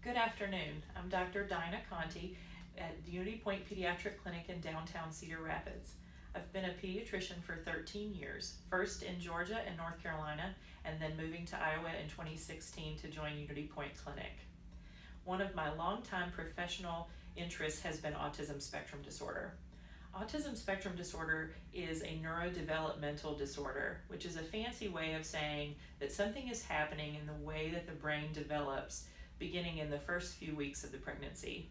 Good afternoon. I'm Dr. Dinah Conti at the UnityPoint Pediatric Clinic in downtown Cedar Rapids. I've been a pediatrician for 13 years, first in Georgia and North Carolina, and then moving to Iowa in 2016 to join UnityPoint Clinic. One of my longtime professional interests has been autism spectrum disorder. Autism spectrum disorder is a neurodevelopmental disorder, which is a fancy way of saying that something is happening in the way that the brain develops beginning in the first few weeks of the pregnancy.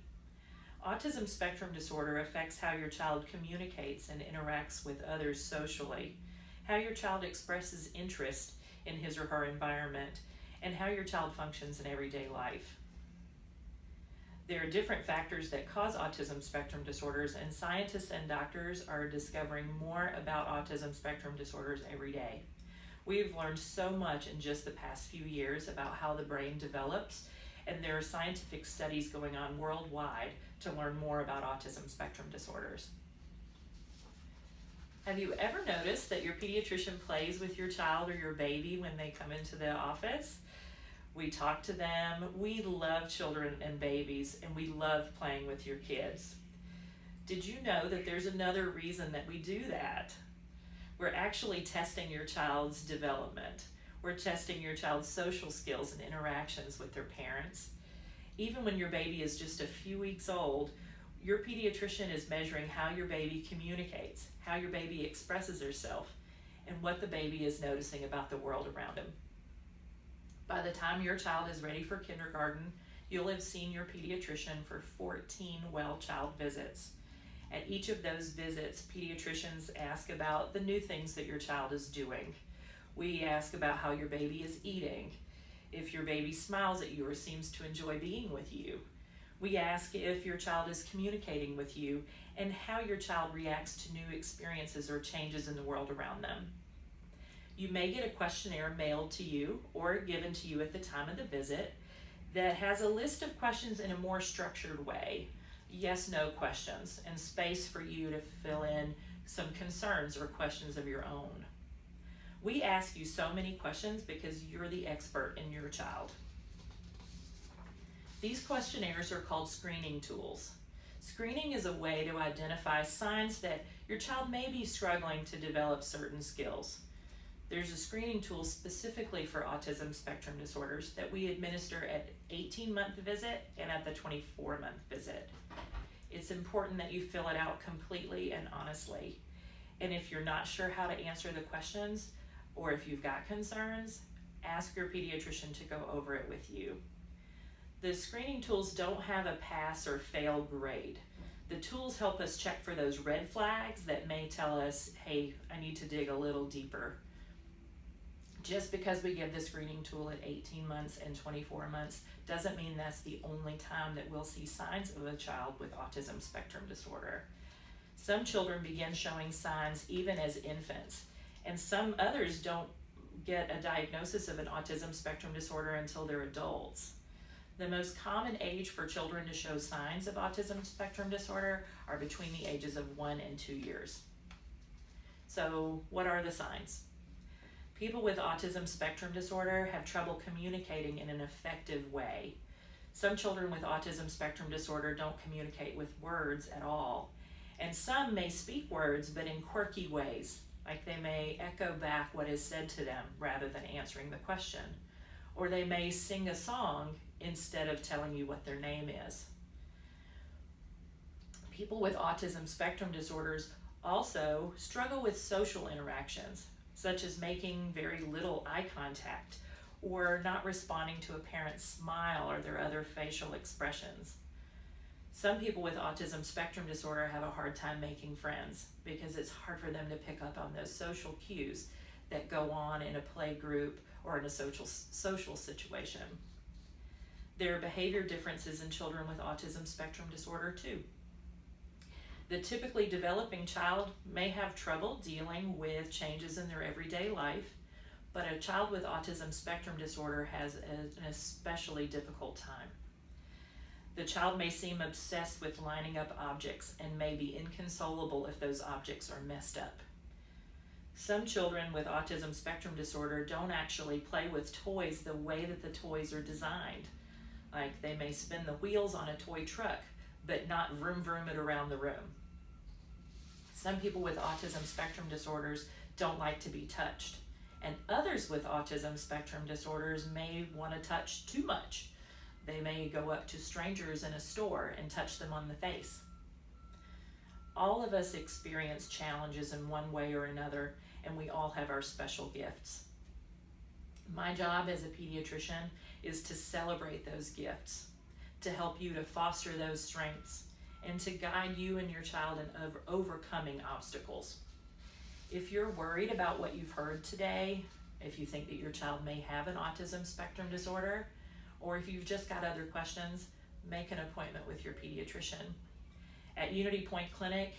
Autism spectrum disorder affects how your child communicates and interacts with others socially, how your child expresses interest in his or her environment, and how your child functions in everyday life. There are different factors that cause autism spectrum disorders, and scientists and doctors are discovering more about autism spectrum disorders every day. We've learned so much in just the past few years about how the brain develops, and there are scientific studies going on worldwide to learn more about autism spectrum disorders. Have you ever noticed that your pediatrician plays with your child or your baby when they come into the office? We talk to them. We love children and babies, and we love playing with your kids. Did you know that there's another reason that we do that? We're actually testing your child's development. We're testing your child's social skills and interactions with their parents. Even when your baby is just a few weeks old, your pediatrician is measuring how your baby communicates, how your baby expresses herself, and what the baby is noticing about the world around him. By the time your child is ready for kindergarten, you'll have seen your pediatrician for 14 well-child visits. At each of those visits, pediatricians ask about the new things that your child is doing. We ask about how your baby is eating, if your baby smiles at you or seems to enjoy being with you. We ask if your child is communicating with you and how your child reacts to new experiences or changes in the world around them. You may get a questionnaire mailed to you or given to you at the time of the visit that has a list of questions in a more structured way, yes/no questions, and space for you to fill in some concerns or questions of your own. We ask you so many questions because you're the expert in your child. These questionnaires are called screening tools. Screening is a way to identify signs that your child may be struggling to develop certain skills. There's a screening tool specifically for autism spectrum disorders that we administer at 18-month visit and at the 24-month visit. It's important that you fill it out completely and honestly. And if you're not sure how to answer the questions, or if you've got concerns, ask your pediatrician to go over it with you. The screening tools don't have a pass or fail grade. The tools help us check for those red flags that may tell us, hey, I need to dig a little deeper. Just because we give the screening tool at 18 months and 24 months doesn't mean that's the only time that we'll see signs of a child with autism spectrum disorder. Some children begin showing signs even as infants, and some others don't get a diagnosis of an autism spectrum disorder until they're adults. The most common age for children to show signs of autism spectrum disorder are between the ages of 1 and 2 years. So what are the signs? People with autism spectrum disorder have trouble communicating in an effective way. Some children with autism spectrum disorder don't communicate with words at all. And some may speak words, but in quirky ways, like they may echo back what is said to them rather than answering the question. Or they may sing a song instead of telling you what their name is. People with autism spectrum disorders also struggle with social interactions, such as making very little eye contact or not responding to a parent's smile or their other facial expressions. Some people with autism spectrum disorder have a hard time making friends because it's hard for them to pick up on those social cues that go on in a play group or in a social situation. There are behavior differences in children with autism spectrum disorder too. The typically developing child may have trouble dealing with changes in their everyday life, but a child with autism spectrum disorder has an especially difficult time. The child may seem obsessed with lining up objects and may be inconsolable if those objects are messed up. Some children with autism spectrum disorder don't actually play with toys the way that the toys are designed. Like they may spin the wheels on a toy truck, but not vroom vroom it around the room. Some people with autism spectrum disorders don't like to be touched, and others with autism spectrum disorders may want to touch too much. They may go up to strangers in a store and touch them on the face. All of us experience challenges in one way or another, and we all have our special gifts. My job as a pediatrician is to celebrate those gifts, to help you to foster those strengths, and to guide you and your child in overcoming obstacles. If you're worried about what you've heard today, if you think that your child may have an autism spectrum disorder, or if you've just got other questions, make an appointment with your pediatrician. At UnityPoint Clinic,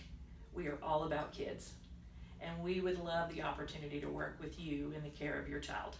we are all about kids, and we would love the opportunity to work with you in the care of your child.